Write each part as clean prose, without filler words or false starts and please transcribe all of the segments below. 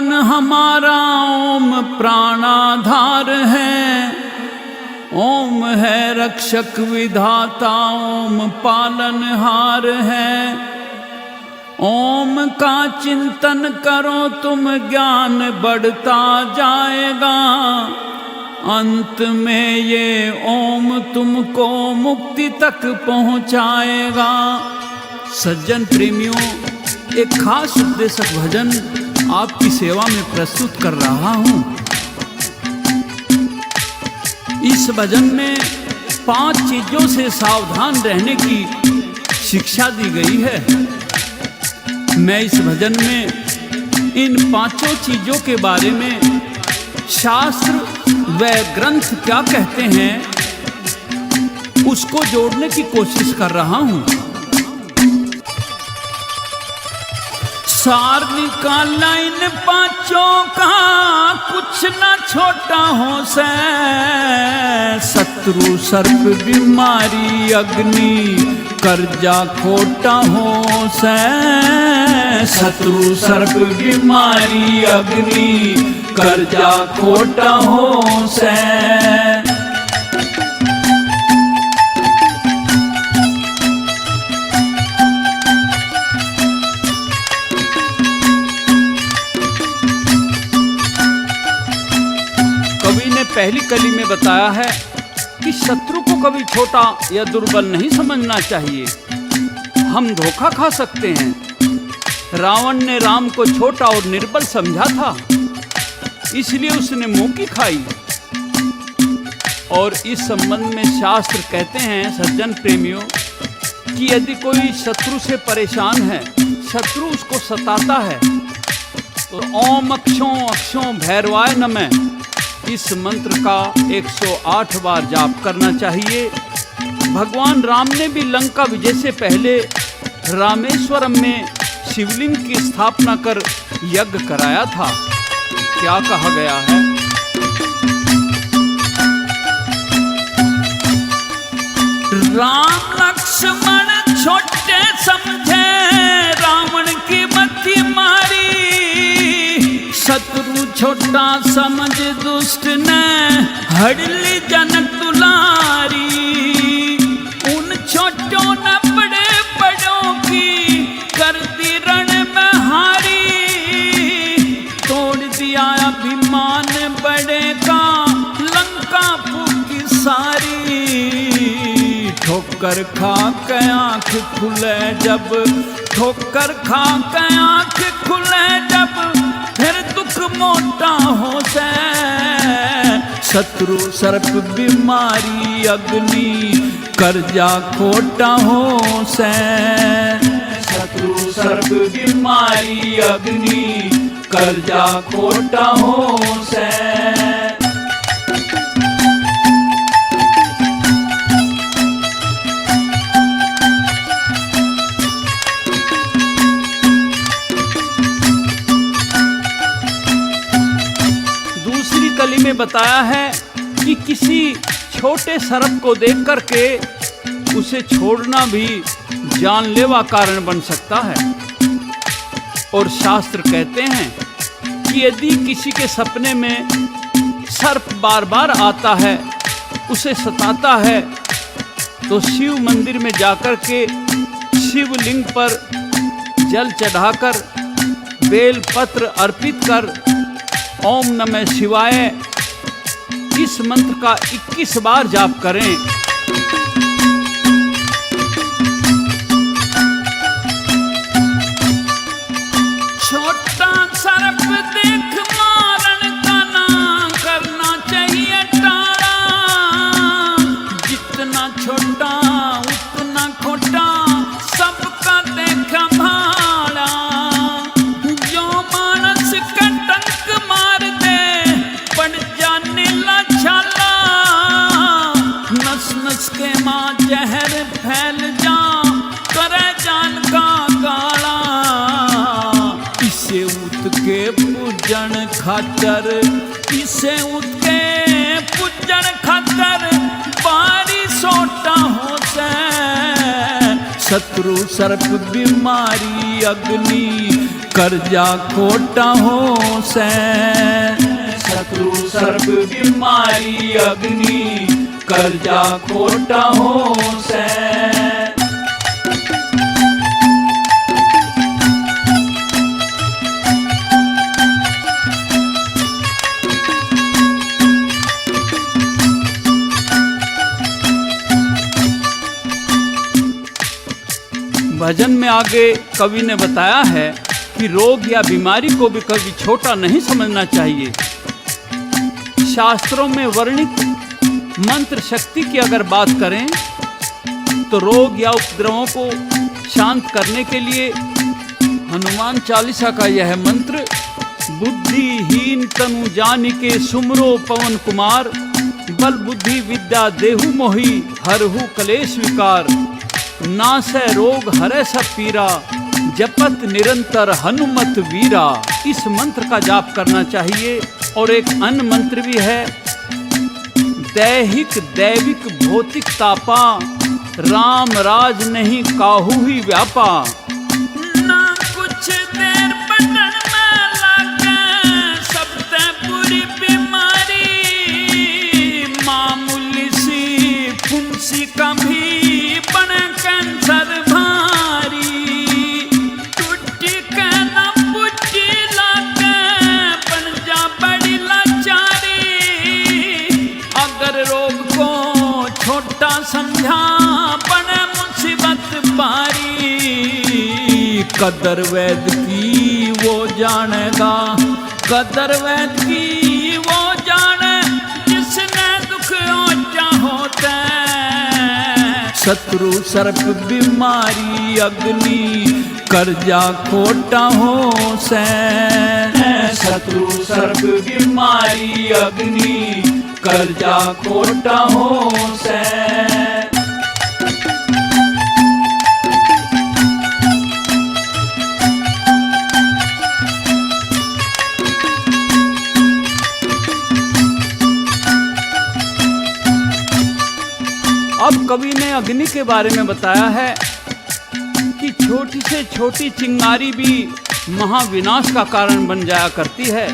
तन हमारा ओम प्राणाधार है, ओम है रक्षक विधाता, ओम पालनहार है। ओम का चिंतन करो तुम ज्ञान बढ़ता जाएगा, अंत में ये ओम तुमको मुक्ति तक पहुंचाएगा। सज्जन प्रेमियों, एक खास उपदेशक भजन आपकी सेवा में प्रस्तुत कर रहा हूं। इस भजन में 5 चीजों से सावधान रहने की शिक्षा दी गई है। मैं इस भजन में इन 5 चीजों के बारे में शास्त्र व ग्रंथ क्या कहते हैं उसको जोड़ने की कोशिश कर रहा हूं। सार निकाला इन 5 का, कुछ ना छोटा हो से। शत्रु सर्प बीमारी अग्नि कर्जा खोटा हो से। शत्रु सर्प बीमारी अग्नि कर्जा खोटा हो से। कवि ने पहली कली में बताया है कि शत्रु को कभी छोटा या दुर्बल नहीं समझना चाहिए। हम धोखा खा सकते हैं। रावण ने राम को छोटा और निर्बल समझा था, इसलिए उसने मुंह की खाई। और इस संबंध में शास्त्र कहते हैं, सज्जन प्रेमियों, कि यदि कोई शत्रु से परेशान है, शत्रु उसको सताता है, तो ओम अक्षों अक्षों भैरवाय नमः इस मंत्र का 108 बार जाप करना चाहिए। भगवान राम ने भी लंका विजय से पहले रामेश्वरम में शिवलिंग की स्थापना कर यज्ञ कराया था। क्या कहा गया है? राम लक्ष्मण छोटे समझे, रावण की मति मारी। शत्रु छोटा समझ दुष्ट ने हड़ली जनक दुलारी। उन छोटों ने बड़े बड़ों की कर दी रण में हारी। तोड़ दिया अभिमान बड़े का, लंका फूकी सारी। ठोकर खा के आँख खुले जब, ठोकर खा के आँख खुले जब, फिर दुख मोटा हो से। शत्रु सर्प बीमारी अग्नि कर्जा खोटा हो से। शत्रु सर्प बीमारी अग्नि कर्जा खोटा हो से। कली में बताया है कि किसी छोटे सर्प को देख करके उसे छोड़ना भी जानलेवा कारण बन सकता है। और शास्त्र कहते हैं कि यदि किसी के सपने में सर्प बार बार आता है, उसे सताता है, तो शिव मंदिर में जाकर के शिवलिंग पर जल चढ़ाकर बेल पत्र अर्पित कर ओम नमः शिवाय इस मंत्र का 21 बार जाप करें। छोटा सर्प देख मारन का ना करना चाहिए टारा। जितना छोटा उतना खोटा, सबका देखा भाड़ा। जो मानस का टंक मार दे, पड़ जाने लाचाला। नस नस के माँ जहर फैल जा, करे जान का गाला। इसे उठ के पूजन खातर, इसे उठ के पूजन खातर, बारी सोटा हो से। शत्रु सर्प बीमारी अग्नि कर्जा खोटा हो से। शत्रु सर्प बीमारी अग्नि कर्जा खोटा हो से। भजन में आगे कवि ने बताया है कि रोग या बीमारी को भी कभी छोटा नहीं समझना चाहिए। शास्त्रों में वर्णित मंत्र शक्ति की अगर बात करें तो रोग या उपद्रवों को शांत करने के लिए हनुमान चालीसा का यह मंत्र, बुद्धिहीन तनु जानिके सुमरो पवन कुमार, बल बुद्धि विद्या देहु मोहि हरहु कलेश विकार, नासै रोग हरै सब पीरा, जपत निरंतर हनुमत वीरा। इस मंत्र का जाप करना चाहिए। और एक अन्य मंत्र भी है, दैहिक दैविक भौतिक तापा, राम राज नहीं काहू ही व्यापा। ना कुछ देर पटन में लागे सबसे बुरी बीमारी, मामूली सी फुंसी का भी बने कैंसर भारी, टूटी के ना पुटी लागे बन जा बड़ी लाचारी। अगर रोग को छोटा समझा बने मुसीबत भारी, कदर वैद की वो जानेगा, कदर वैद की वो जाने जिसने दुख ओझा होता। शत्रु सर्प बीमारी अग्नि कर्जा खोटा हो से। शत्रु सर्प बीमारी अग्नि कर्जा खोटा हो से। अब कवि ने अग्नि के बारे में बताया है कि छोटी से छोटी चिंगारी भी महाविनाश का कारण बन जाया करती है।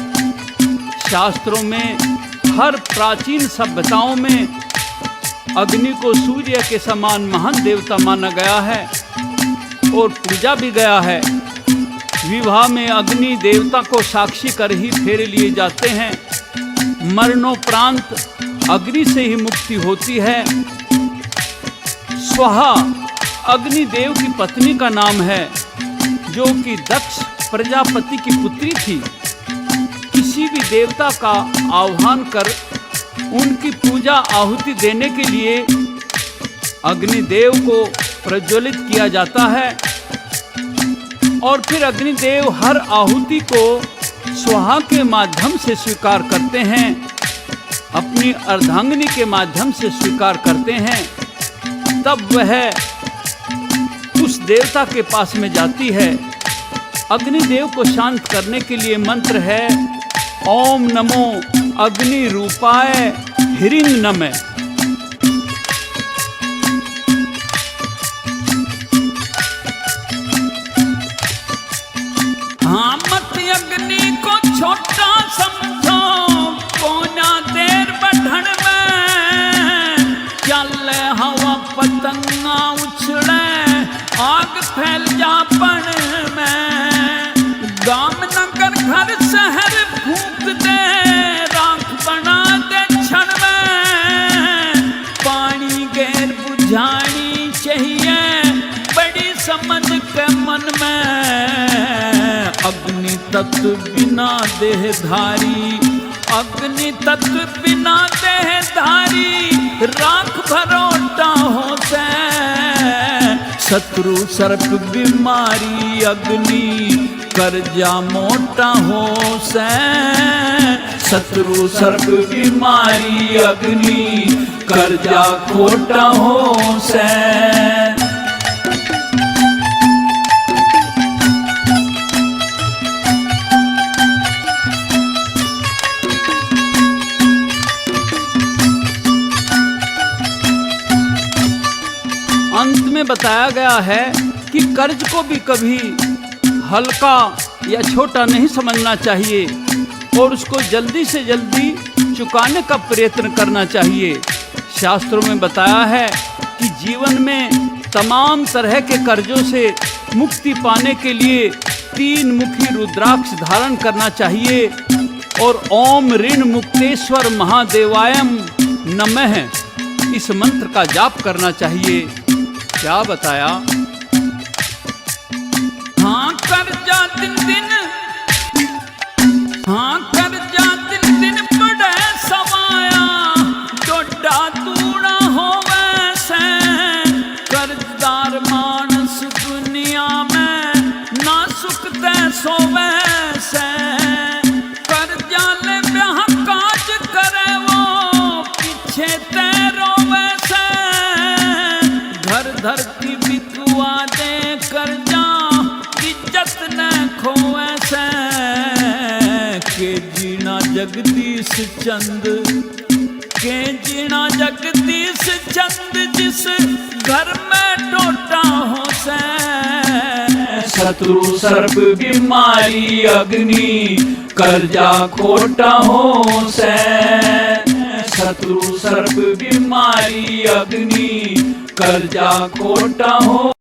शास्त्रों में हर प्राचीन सभ्यताओं में अग्नि को सूर्य के समान महान देवता माना गया है और पूजा भी गया है। विवाह में अग्नि देवता को साक्षी कर ही फेरे लिए जाते हैं। मरणोपरांत अग्नि से ही मुक्ति होती है। स्वाहा अग्निदेव की पत्नी का नाम है, जो कि दक्ष प्रजापति की पुत्री थी। किसी भी देवता का आह्वान कर उनकी पूजा आहुति देने के लिए अग्निदेव को प्रज्वलित किया जाता है और फिर अग्निदेव हर आहुति को स्वाहा के माध्यम से स्वीकार करते हैं, अपनी अर्धांगिनी के माध्यम से स्वीकार करते हैं। तब वह उस देवता के पास में जाती है। अग्निदेव को शांत करने के लिए मंत्र है, ओम नमो अग्नि रूपाय हिरिंग नमः। हाँ मत अग्नि को छोटा समझो, कोना देर बढ़न में चल हवा पतंगा उछले आग फैल जापन में। गाम नगर घर शहर फूंक दे राख बना दे क्षण में। पानी गैर बुझानी चाहिए बड़ी समझ के मन में। अग्नि तत्व बिना देहधारी, अग्नि तत्व बिना देहधारी, राख भरोटा हो से। शत्रु सर्प बीमारी अग्नि कर्जा मोटा हो से। शत्रु सर्प बीमारी अग्नि कर्जा खोटा हो से। अंत में बताया गया है कि कर्ज को भी कभी हल्का या छोटा नहीं समझना चाहिए और उसको जल्दी से जल्दी चुकाने का प्रयत्न करना चाहिए। शास्त्रों में बताया है कि जीवन में तमाम तरह के कर्जों से मुक्ति पाने के लिए 3 मुखी रुद्राक्ष धारण करना चाहिए और ओम ऋण मुक्तेश्वर महादेवायम नमः इस मंत्र का जाप करना चाहिए। क्या बताया? हाँ कर्जा दिन दिन, हाँ कर्जा दिन दिन पड़े सवाया, डोडा तूड़ा होवे से, कर्जदार मानस दुनिया में ना सुखते सोवे से, कर्जा ले ब्याह काज करे वो पीछे तेरो वैसे, घर धरती बिकुआ दे कर्जा इज्जत न खोवे से, के जीना जगदीश चंद, के जीना जगदीश चंद जिस घर में टोटा हो से, शत्रु सर्प बीमारी अग्नि कर्जा खोटा हो से, शत्रु सर्प बीमारी अग्नि कर्जा खोटा हो।